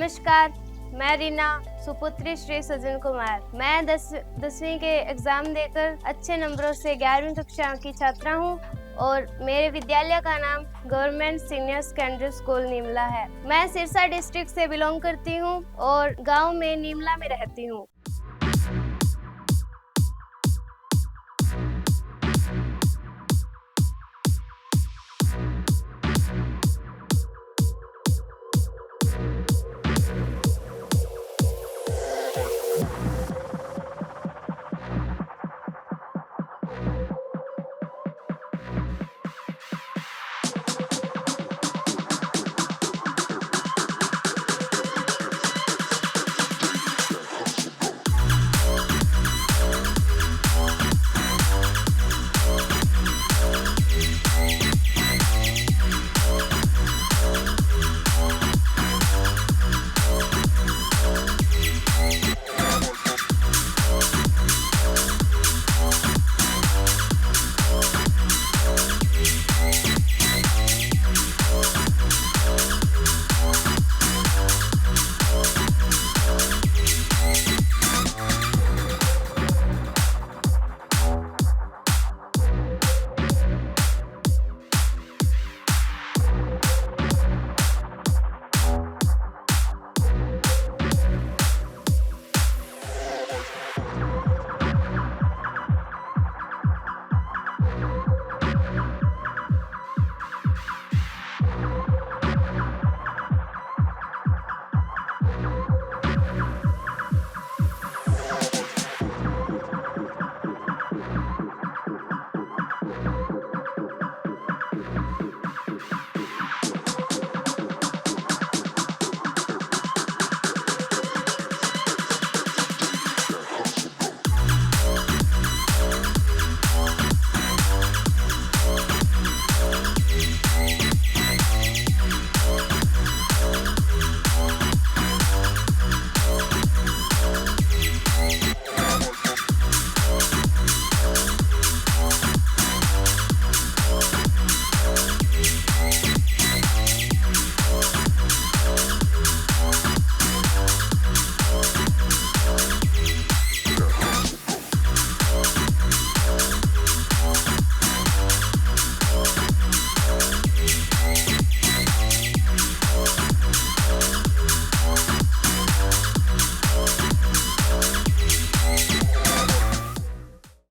नमस्कार, मैं रीना सुपुत्री श्री सजन कुमार। मैं 10वीं के एग्जाम देकर अच्छे नंबरों से 11वीं कक्षा की छात्रा हूँ और मेरे विद्यालय का नाम government senior secondary school Neemla है। मैं सिरसा डिस्ट्रिक्ट से बिलोंग करती हूँ और गांव में नीमला में रहती हूँ।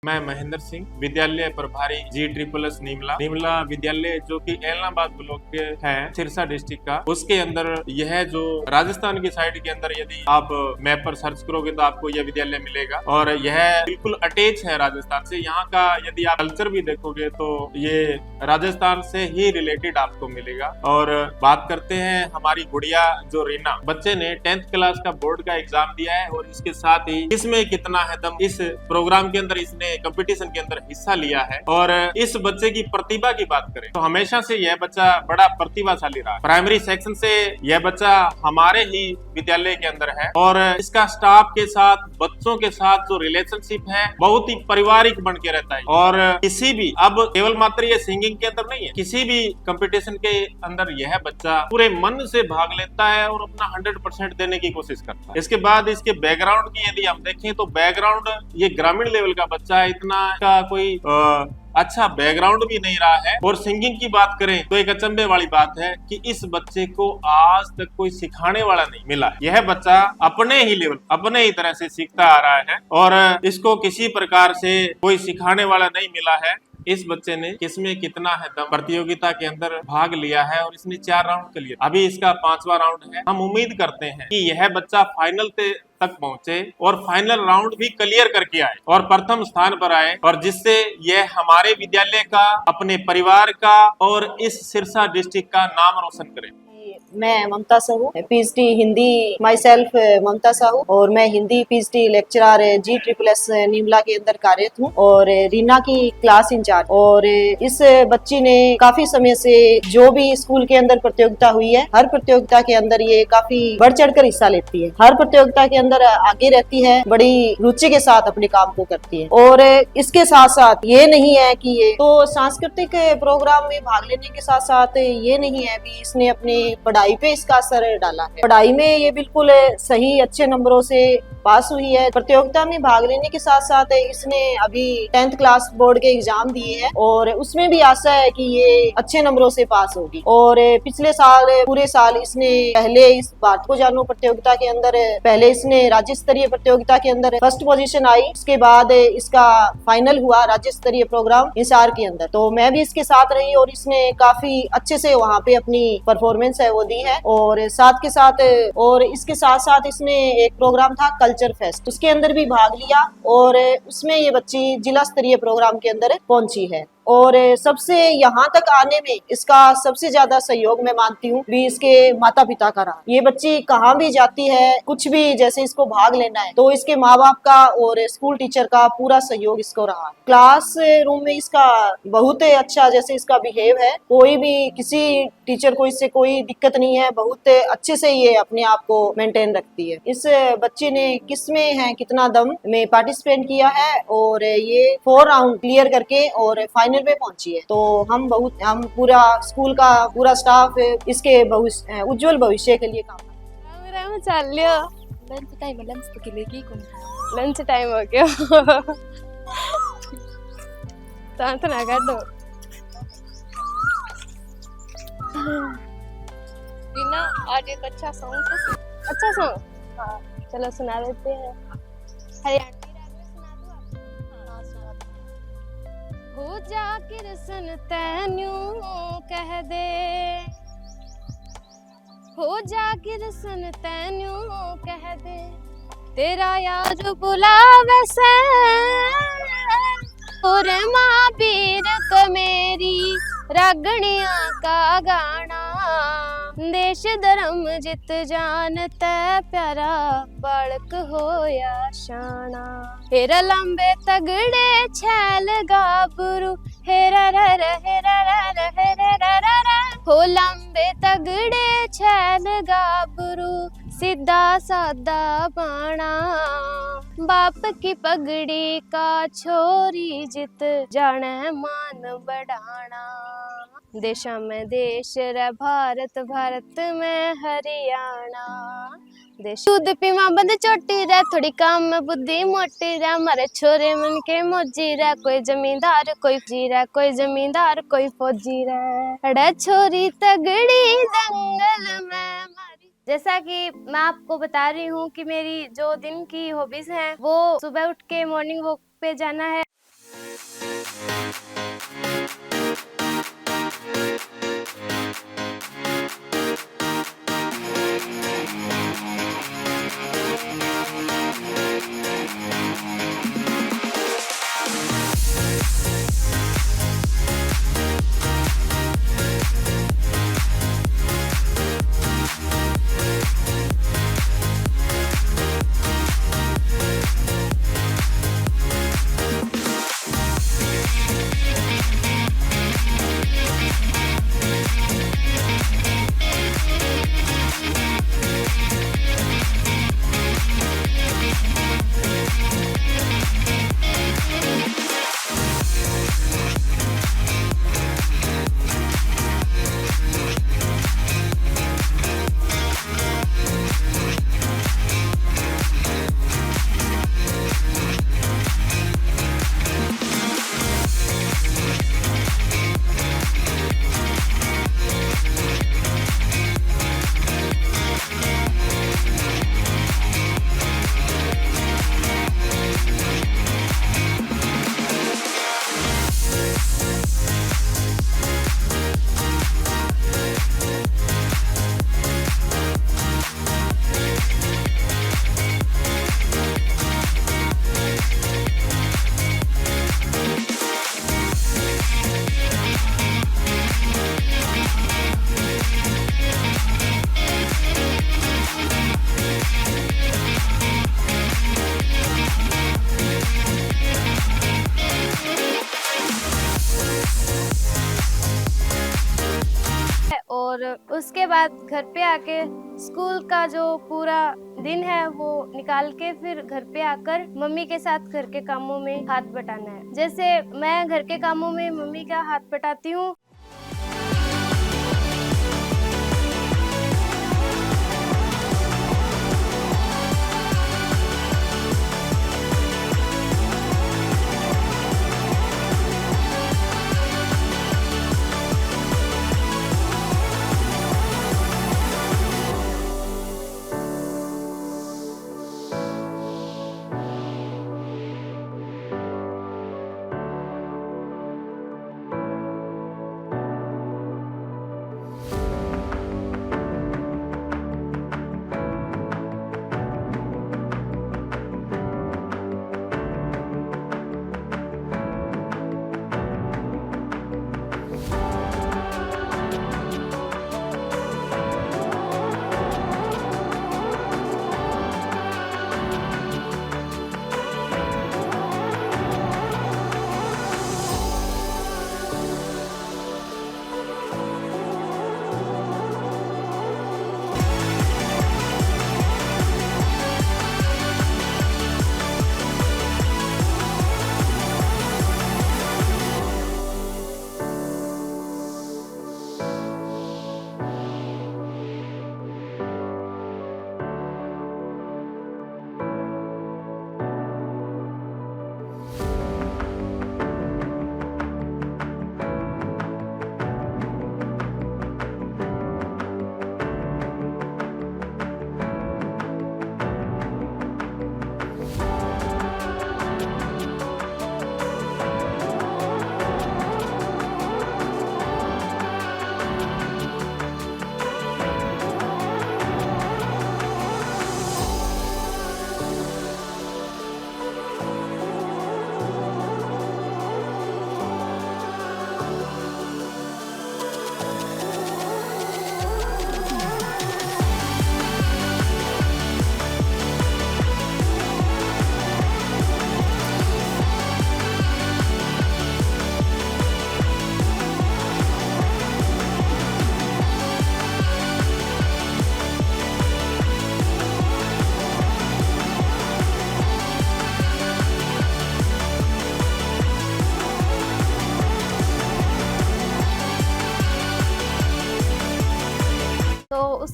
मैं महेंद्र सिंह, विद्यालय प्रभारी G++ नीमला विद्यालय जो कि एलनाबाद ब्लॉक के है सिरसा डिस्ट्रिक्ट का, उसके अंदर यह जो राजस्थान की साइड के अंदर यदि आप मैप पर सर्च करोगे तो आपको यह विद्यालय मिलेगा और यह बिल्कुल अटैच है राजस्थान से। यहाँ का यदि आप कल्चर भी देखोगे तो ये राजस्थान से ही रिलेटेड आपको मिलेगा। और बात करते हैं हमारी गुड़िया जो रीना, बच्चे ने 10th क्लास का बोर्ड का एग्जाम दिया है और इसके साथ ही इसमें कितना है दम, इस प्रोग्राम के अंदर इसने कंपटीशन के अंदर हिस्सा लिया है। और इस बच्चे की प्रतिभा की बात करें तो हमेशा से यह बच्चा बड़ा प्रतिभाशाली रहा है। प्राइमरी सेक्शन से यह बच्चा हमारे ही विद्यालय के अंदर है और इसका स्टाफ के साथ, बच्चों के साथ जो रिलेशनशिप है बहुत ही पारिवारिक बन के रहता है। और किसी भी, अब केवल मात्र ये सिंगिंग के अंदर नहीं है, किसी भी कंपटीशन के अंदर यह बच्चा पूरे मन से भाग लेता है और अपना 100% देने की कोशिश करता है। इसके बाद इसके बैकग्राउंड की यदि हम देखें तो बैकग्राउंड ये ग्रामीण लेवल का बच्चा है, इतना का कोई अच्छा बैकग्राउंड भी नहीं रहा है। और सिंगिंग की बात करें तो एक अचंभे वाली बात है कि इस बच्चे को आज तक कोई सिखाने वाला नहीं मिला। यह बच्चा अपने ही लेवल, अपने ही तरह से सीखता आ रहा है और इसको किसी प्रकार से कोई सिखाने वाला नहीं मिला है। इस बच्चे ने किसमें कितना है दम प्रतियोगिता के अंदर भाग लिया है और इसने 4 राउंड क्लियर, अभी इसका 5वां राउंड है। हम उम्मीद करते हैं कि यह बच्चा फाइनल तक पहुंचे और फाइनल राउंड भी क्लियर करके आए और प्रथम स्थान पर आए, और जिससे यह हमारे विद्यालय का, अपने परिवार का और इस सिरसा डिस्ट्रिक्ट का नाम रोशन करे। मैं Mamta Sahu, PhD Hindi, myself Mamta Sahu, और मैं Hindi PhD lecturer G++ Neemla के अंदर कार्यरत हूँ और रीना की क्लास इंचार्ज। और इस बच्ची ने काफी समय से जो भी स्कूल के अंदर प्रतियोगिता हुई है, हर प्रतियोगिता के अंदर ये काफी बढ़ चढ़ कर हिस्सा लेती है, हर प्रतियोगिता के अंदर आगे रहती है, बड़ी रुचि के साथ अपने काम को करती है। और इसके साथ साथ ये नहीं है कि ये तो सांस्कृतिक प्रोग्राम में भाग लेने के साथ साथ ये नहीं है भी इसने अपने पढ़ाई पे इसका असर डाला है। पढ़ाई में ये बिल्कुल सही अच्छे नंबरों से पास हुई है। प्रतियोगिता में भाग लेने के साथ साथ इसने अभी 10th क्लास बोर्ड के एग्जाम दिए हैं और उसमें भी आशा है कि ये अच्छे नंबरों से पास होगी। और पिछले साल पूरे साल इसने पहले इस भारत को जानो प्रतियोगिता के अंदर पहले इसने राज्य स्तरीय प्रतियोगिता के अंदर फर्स्ट पोजीशन आई। उसके बाद इसका फाइनल हुआ राज्य स्तरीय प्रोग्राम हिसार के अंदर, तो मैं भी इसके साथ रही और इसने काफी अच्छे से वहाँ पे अपनी परफॉर्मेंस है वो दी है। और साथ के साथ और इसके साथ साथ इसने एक प्रोग्राम था कल्चर फेस्ट, उसके अंदर भी भाग लिया और उसमें ये बच्ची जिला स्तरीय प्रोग्राम के अंदर पहुंची है। और सबसे यहाँ तक आने में इसका सबसे ज्यादा सहयोग मैं मानती हूँ भी इसके माता पिता का रहा। ये बच्ची कहाँ भी जाती है, कुछ भी जैसे इसको भाग लेना है तो इसके माँ बाप का और स्कूल टीचर का पूरा सहयोग इसको रहा। क्लास रूम में इसका बहुत अच्छा जैसे इसका बिहेव है, कोई भी किसी टीचर को इससे कोई दिक्कत नहीं है, बहुत अच्छे से ये अपने आप को मेंटेन रखती है। इस बच्चे ने किसमें है कितना दम में पार्टिसिपेट किया है और ये 4 राउंड क्लियर करके और फाइनल में पहुंची है। तो हम पूरा स्कूल का पूरा स्टाफ इसके उज्जवल भविष्य के लिए काम कर रहा है। चालियो लंच टाइम हो गया शांत ना कर दो रीना, आज एक अच्छा सॉन्ग था। अच्छा सॉन्ग, हाँ चलो सुना देते हैं। हरियाणवी राग में सुना दूं आपको? हो जा किरसन तैन्यू कह दे, हो जा किरसन तैन्यू कह दे, तेरा यार बुलावे से और माँ पीर को मेरी रागणिया का गाना, देश धर्म जित जानता प्यारा बालक हो या शाना, हेरा लंबे तगड़े छैल गाबरू हेरा रर हेरा रर हेरा रर, हो लंबे तगड़े छैल गाबरू सीधा सादा बाणा, बाप की पगड़ी का छोरी जित जाने मान बढ़ाना, देशा में देश रे भारत भारत में हरियाणा, देश दूध पीवा बंद चोटी रे थोड़ी काम में बुद्धि मोटी रे, मारे छोरे मन के मोजी रे, कोई जमींदार कोई फौजी रे, कोई जमींदार कोई फौजी रे, अड़े छोरी तगड़ी दंगल में मारी। जैसा कि मैं आपको बता रही हूँ कि मेरी जो दिन की हॉबीज हैं वो सुबह उठ के मॉर्निंग वॉक पे जाना है। और उसके बाद घर पे आके स्कूल का जो पूरा दिन है वो निकाल के फिर घर पे आकर मम्मी के साथ घर के कामों में हाथ बटाना है। जैसे मैं घर के कामों में मम्मी का हाथ बटाती हूँ।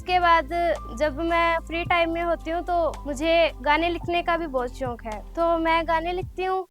उसके बाद जब मैं फ्री टाइम में होती हूँ तो मुझे गाने लिखने का भी बहुत शौक है, तो मैं गाने लिखती हूँ।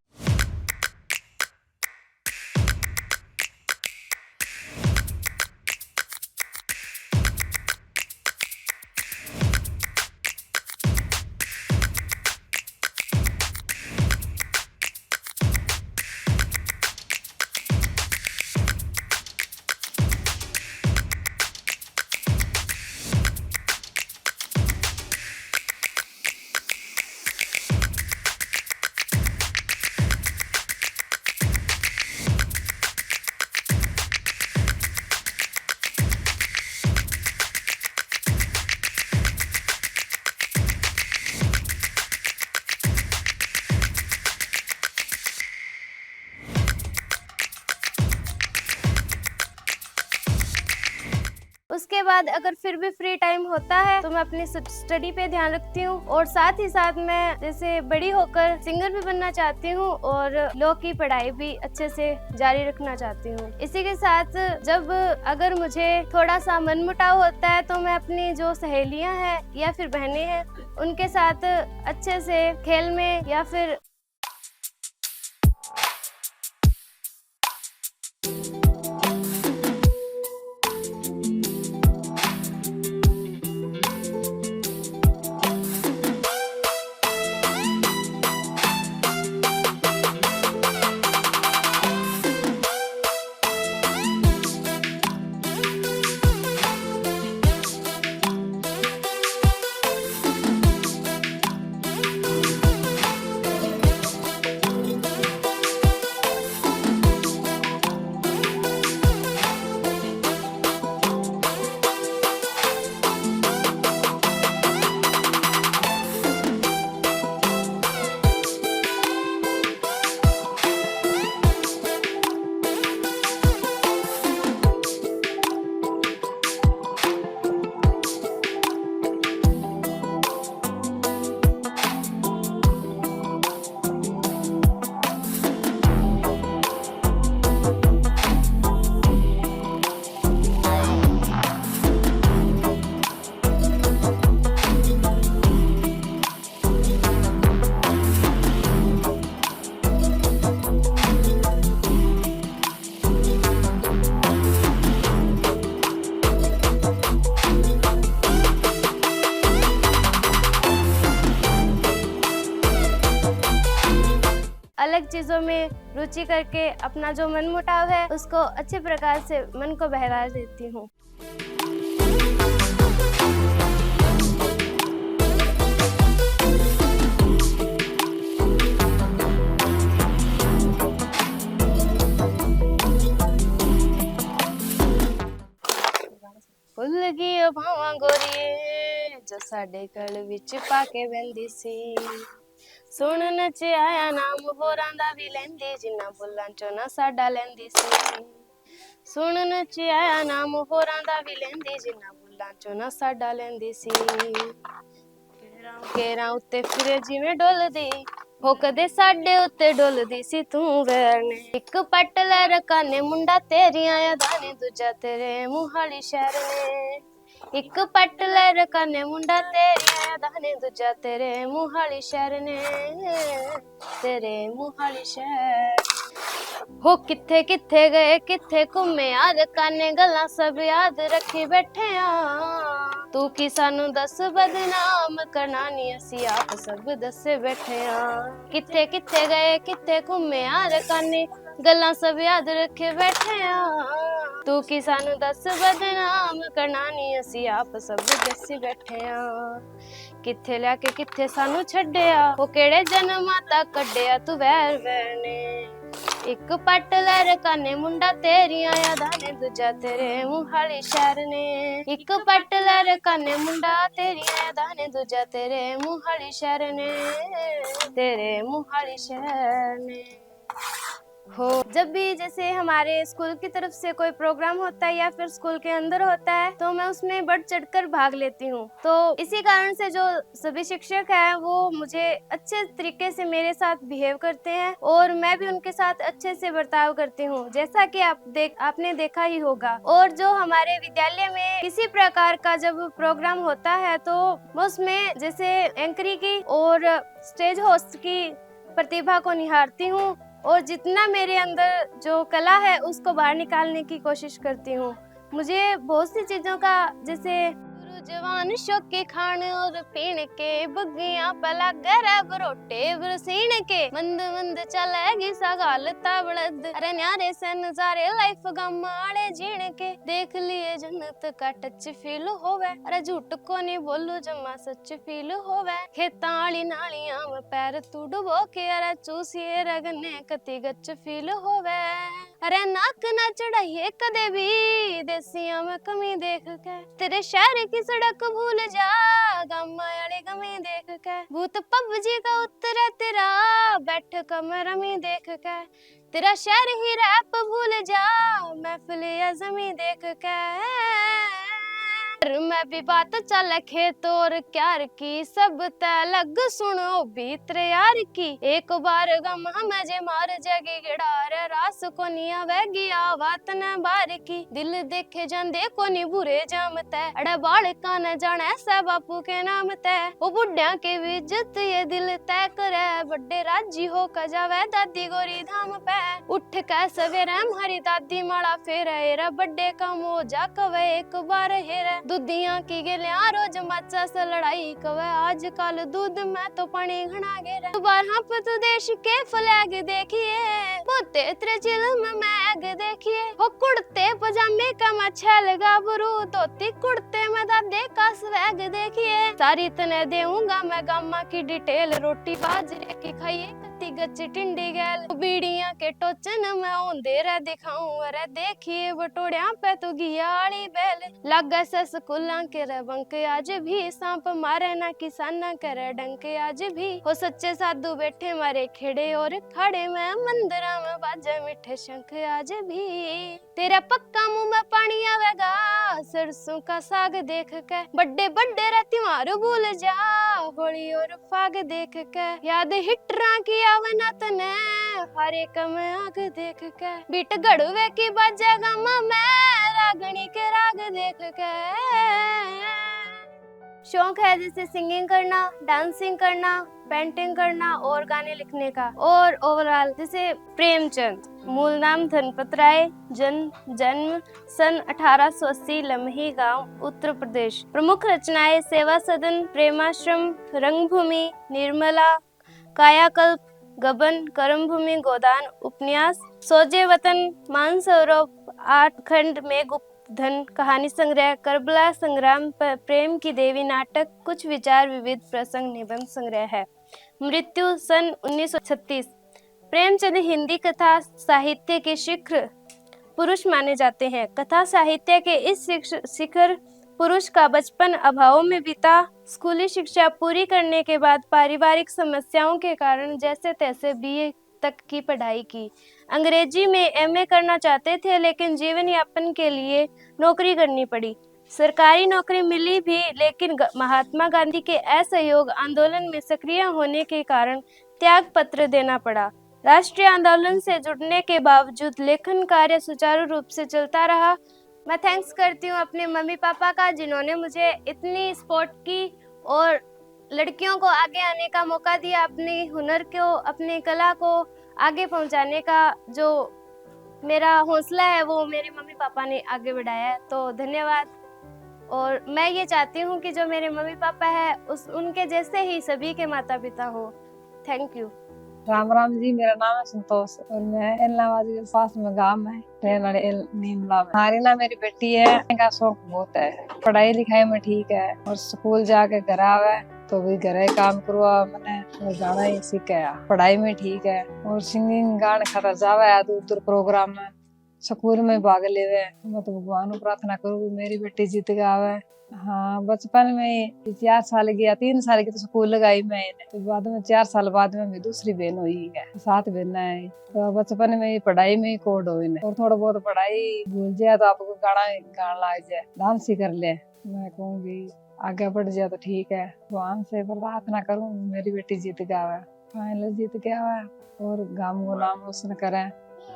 उसके बाद अगर फिर भी फ्री टाइम होता है तो मैं अपनी स्टडी पे ध्यान रखती हूँ, और साथ ही साथ मैं जैसे बड़ी होकर सिंगर भी बनना चाहती हूँ और लॉ की पढ़ाई भी अच्छे से जारी रखना चाहती हूँ। इसी के साथ जब अगर मुझे थोड़ा सा मनमुटाव होता है तो मैं अपनी जो सहेलियां हैं या फिर बहनें हैं उनके साथ अच्छे से खेल में या फिर अलग चीजों में रुचि करके अपना जो मनमुटाव है उसको अच्छे प्रकार से मन को बहला देती हूँ। भुल गई ओ भावां गोरीए जो साडे गल विच पाके बहंदी सी, सुन नच आया नाम होरां दा भी लैंदी जिन्ना बुल्लां चों ना साडा लैंदी सी। सुन नच आया नाम होरां दा भी लैंदी जिन्ना बुल्लां चों ना साडा लैंदी सी। केरां उत्ते फिरे जिवें डुलदी हो कदे साडे उत्ते डुलदी सी तू वैर ने। इक पट लै रकाने मुंडा तेरियां यादां ने दूजा तेरे मुहाली शहर ने। एक पट लै रकाने मुंडा तेरियां यादां ने दूजा तेरे मुहाली शहर ने। तेरे मुहाली शहर हो किथे किथे गए किथे घूमे यार काने गल्लां सब याद रखी बैठे आ। तू की सानू दस बदनाम करना नी असी आप सब दसे बैठे आ। किथे किथे गए किथे घूमे यार काने गल्लां सब याद रखे बैठे आ। तू की सानू दस बदनाम करना नी असी आप सब दसे बैठे आ। किथे लैके किथे सानू छड्डिया हो केड़े जन्मां तक कड्डिया तू वैर वैर ने। एक पट लै रकाने मुंडा तेरियां यादां ने दूजा तेरे मुहाली शहर ने। एक पट लै रकाने मुंडा तेरियां यादां ने दूजा तेरे मुहाली शहर ने। तेरे मुहाली शहर ने। हो। जब भी जैसे हमारे स्कूल की तरफ से कोई प्रोग्राम होता है या फिर स्कूल के अंदर होता है तो मैं उसमें बढ़ चढ़कर भाग लेती हूँ। तो इसी कारण से जो सभी शिक्षक हैं वो मुझे अच्छे तरीके से मेरे साथ बिहेव करते हैं और मैं भी उनके साथ अच्छे से बर्ताव करती हूँ, जैसा कि आपने देखा ही होगा। और जो हमारे विद्यालय में किसी प्रकार का जब प्रोग्राम होता है तो मैं उसमें जैसे एंकरिंग की और स्टेज होस्ट की प्रतिभा को निहारती हूँ और जितना मेरे अंदर जो कला है उसको बाहर निकालने की कोशिश करती हूँ। मुझे बहुत सी चीजों का जैसे जवान शौके खान और पीण के बगिया पला गरा बरोटे बरसीन के मंद मंद चलेगी सगालता बलद अरे न्यारे से नजारे लाइफ गम आड़े जीण के देख लिए जन्नत का टच फील होवे अरे झूठ को नहीं बोलू जमा सच फील होवे खेता आली नालियां में पैर तू डुबो के अरे चूसिए रगने कति गच फील होवे अरे नाक ना चढ़ाइए कदे भी देसिया में कमी देख के तेरे शहर की सड़क भूल जा गम आले गमी देख के भूत पबजी का उत्तर है तेरा बैठ कमर में देख के तेरा शहर ही रैप भूल जा महफिल अज़मी देख के मैं भी बात चल खेत और क्यार की सब तलग सुनो भीतर यार की एक बार गम हमें जे मार जगी गिड़ार रास को निया वैगी आवात न बार की दिल देखे जांदे को नी बुरे जामते अड़ा बाल का न जाने ऐसा बापू के नाम ते वो बुढ़िया के भी इज्जत ये दिल तय करे बड़े राजी हो क जावे दादी गोरी धाम पे उठ के सवेरे हमारी दादी माड़ा फेरे बड़े का मोजा कवे एक बार हेरे दूधिया की गेलिया रोज मच्चा से लड़ाई कवे आजकल दूध में तो पानी घना गेरा बारह पत देश के फ्लैग देखिए बोते इतरे चिल में मैग देखिए हो कुर्ते पजामे का मच्छल गाबरू धोती कुर्ते में दादे का स्वैग देखिए सारी तने देऊंगा मैं गामा की डिटेल रोटी बाजरे की खाइए गच टिंडी गैल बीड़ियां के टोचन में ओंदे रे दिखाऊं अरे देखिए बटोड़िया पे तो घियाड़ी बैल लगा से स्कूलां के रे बंक आज भी सांप मारे ना किसाना करे डंक आज भी हो सच्चे साधु बैठे मारे खेड़े और खाड़े में मंदिरा में बाजे मिठे शंख आज भी तेरा पक्का मुंह में पानी आवेगा सरसों का साग देख के बड़े बड़े रे त्योहार भूल जा होली और फाग देख के याद हिटरा की आवना तने हर एक में आग देख के बीट गड़ुए की बजेगा मैं रागनी के राग देख के शौक है जैसे सिंगिंग करना, डांसिंग करना, पेंटिंग करना और गाने लिखने का। और ओवरऑल जैसे प्रेमचंद, मूल नाम धनपत राय, जन्म सन 1880, लम्ही गांव, उत्तर प्रदेश। प्रमुख रचनाएं सेवा सदन, प्रेमाश्रम, रंगभूमि, निर्मला, कायाकल्प, गबन, कर्मभूमि, गोदान, उपन्यास, सोजे वतन, मानसरोवर, 8 खंड में गुप्त धन, कहानी संग्रह, करबला संग्राम, प्रेम की देवी नाटक, कुछ विचार, विविध प्रसंग, निबंध संग्रह है। मृत्यु सन 1936। प्रेमचंद हिंदी कथा साहित्य के शिखर पुरुष माने जाते हैं। कथा साहित्य के इस शिखर पुरुष का बचपन अभावों में बीता। स्कूली शिक्षा पूरी करने के बाद पारिवारिक समस्याओं के कारण जैसे तैसे BA तक की पढ़ाई की। अंग्रेजी में MA करना चाहते थे लेकिन जीवन यापन के लिए नौकरी करनी पड़ी। सरकारी नौकरी मिली भी लेकिन महात्मा गांधी के असहयोग आंदोलन में सक्रिय होने के कारण त्याग पत्र देना पड़ा। राष्ट्रीय आंदोलन से जुड़ने के बावजूद लेखन कार्य सुचारू रूप से चलता रहा। मैं थैंक्स करती हूँ अपने मम्मी पापा का जिन्होंने मुझे इतनी सपोर्ट की और लड़कियों को आगे आने का मौका दिया। अपने हुनर को, अपनी कला को आगे पहुंचाने का जो मेरा हौसला है वो मेरे मम्मी पापा ने आगे बढ़ाया है, तो धन्यवाद। और मैं ये चाहती हूँ कि जो मेरे मम्मी पापा है उनके जैसे ही सभी के माता पिता हो। Thank you. राम राम जी, मेरा नाम है संतोष और मैं इलाहाबाद के पास में गांव है नीमला में। हमारी ना मेरी बेटी है, इनका शौक बहुत है, पढ़ाई लिखाई में ठीक है और स्कूल जाके घर आवे तो भी घर काम करवा मैंने और गाना ही सीखे। पढ़ाई में ठीक है और सिंगिंग गाने खरा जावे दूर दूर प्रोग्राम में, स्कूल में भाग लेवे। मैं तो भगवान को प्रार्थना करूँ मेरी बेटी जीत के आवे हाँ, बचपन में 4 साल की या 3 साल की तो स्कूल लगाई मैंने, तो बाद में 4 साल बाद में मेरी दूसरी बहन हुई है, 7 बहना है। तो बचपन में पढ़ाई में ही कोड हुई ने, और थोड़ा बहुत पढ़ाई भूल जाए तो आपको गाना गाना लग जाए, डांस ही कर ले। मैं कहूँगी आगे बढ़ जाए तो ठीक है, भगवान से प्रार्थना करूँ मेरी बेटी जीत गावे, फाइनल जीत गया और गाँव को नाम रोशन करे,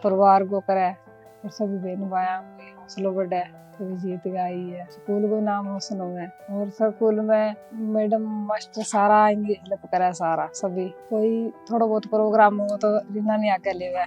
परिवार को करे, और सभी बहन भाइयों को हौसला बढ़े, कभी जीत गई है, स्कूल को नाम रोशन हुआ है। और स्कूल में मैडम मास्टर सारा आएंगे, हेल्प करे सारा सभी। कोई थोड़ा बहुत प्रोग्राम हो तो रीना नहीं आगे ले गा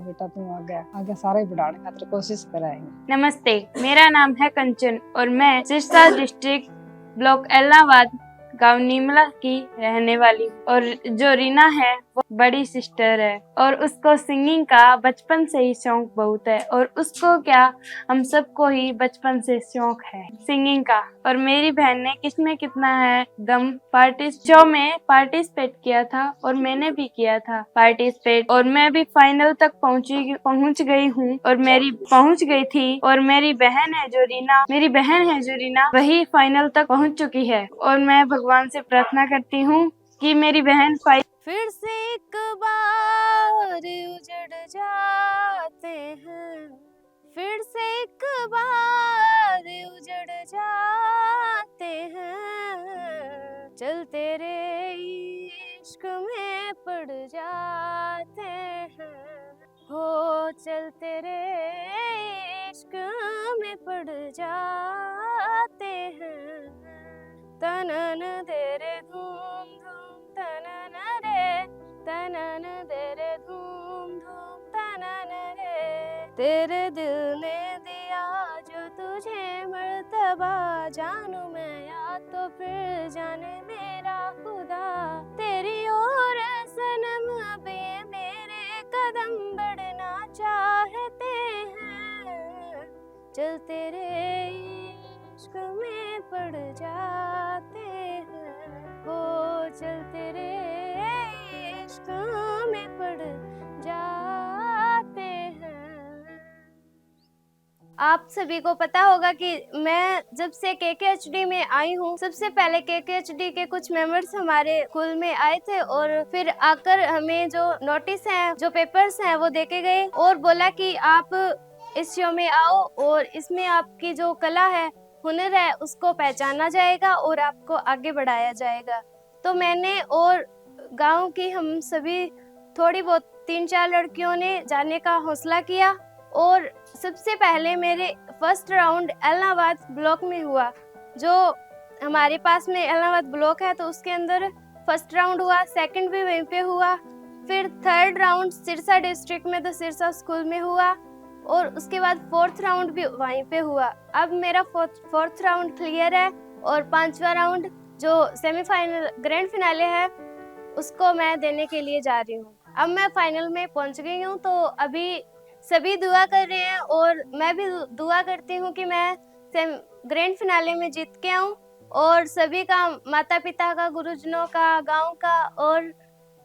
बेटा तू आगे सारा ही बढ़ाने खातिर कोशिश कराएंगे। नमस्ते, मेरा नाम है कंचन और मैं सिरसा डिस्ट्रिक्ट ब्लॉक एलनाबाद गांव नीमला की रहने वाली हूँ। और जो रीना है वो बड़ी सिस्टर है और उसको सिंगिंग का बचपन से ही शौक बहुत है, और उसको क्या हम सबको ही बचपन से शौक है सिंगिंग का। और मेरी बहन ने किसमें कितना है दम पार्टी शो में पार्टिसिपेट किया था और मैंने भी किया था पार्टिसिपेट, और मैं भी फाइनल तक पहुंच गई हूँ और मेरी पहुंच गई थी। और मेरी बहन है जो रीना वही फाइनल तक पहुंच चुकी है, और मैं भगवान से प्रार्थना करती हूँ कि मेरी बहन फिर से एक बार उजड़ जाते हैं, फिर से एक बार उजड़ जाते हैं, चल तेरे इश्क में पड़ जाते हैं, हो चल तेरे इश्क में पड़ जाते हैं, तनन दे रे धूम धूम तनन दे रे धूम धूम तनन रे, तेरे दिल ने दिया जो तुझे मर्तबा, जानू मैं या तो फिर जाने मेरा खुदा, तेरी ओर सनम अभी मेरे कदम बढ़ना चाहते हैं, चल तेरे इश्क में पड़ जाते हैं, हो चल तेरे इश्क में पड़ जाते हैं। आप सभी को पता होगा कि मैं जब से KKHD में आई हूँ, सबसे पहले KKHD के कुछ मेंबर्स हमारे स्कूल में आए थे, और फिर आकर हमें जो नोटिस हैं, जो पेपर्स हैं वो देके गए और बोला कि आप इस शो में आओ और इसमें आपकी जो कला है, हुनर है, उसको पहचाना जाएगा और आपको आगे बढ़ाया जाएगा। तो मैंने और गांव की हम सभी थोड़ी बहुत 3-4 लड़कियों ने जाने का हौसला किया, और सबसे पहले मेरे फर्स्ट राउंड एलनाबाद ब्लॉक में हुआ। जो हमारे पास में एलनाबाद ब्लॉक है तो उसके अंदर फर्स्ट राउंड हुआ, सेकंड भी वहीं पे हुआ, फिर थर्ड राउंड सिरसा डिस्ट्रिक्ट में तो सिरसा स्कूल में हुआ, और उसके बाद फोर्थ राउंड भी वहीं पे हुआ। अब मेरा फोर्थ राउंड क्लियर है और 5वां राउंड जो सेमीफाइनल ग्रैंड फिनाले है उसको मैं देने के लिए जा रही हूँ। अब मैं फाइनल में पहुंच गई हूँ, तो अभी सभी दुआ कर रहे हैं और मैं भी दुआ करती हूँ कि मैं ग्रैंड फिनाले में जीत के आऊँ, और सभी का, माता पिता का, गुरुजनों का, गांव का, और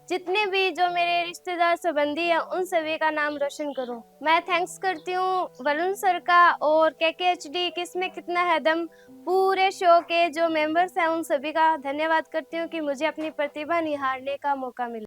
जितने भी जो मेरे रिश्तेदार संबंधी हैं उन सभी का नाम रोशन करूं। मैं थैंक्स करती हूँ वरुण सर का और KKHD किसमें कितना है दम पूरे शो के जो मेंबर्स हैं उन सभी का धन्यवाद करती हूँ कि मुझे अपनी प्रतिभा निहारने का मौका मिला।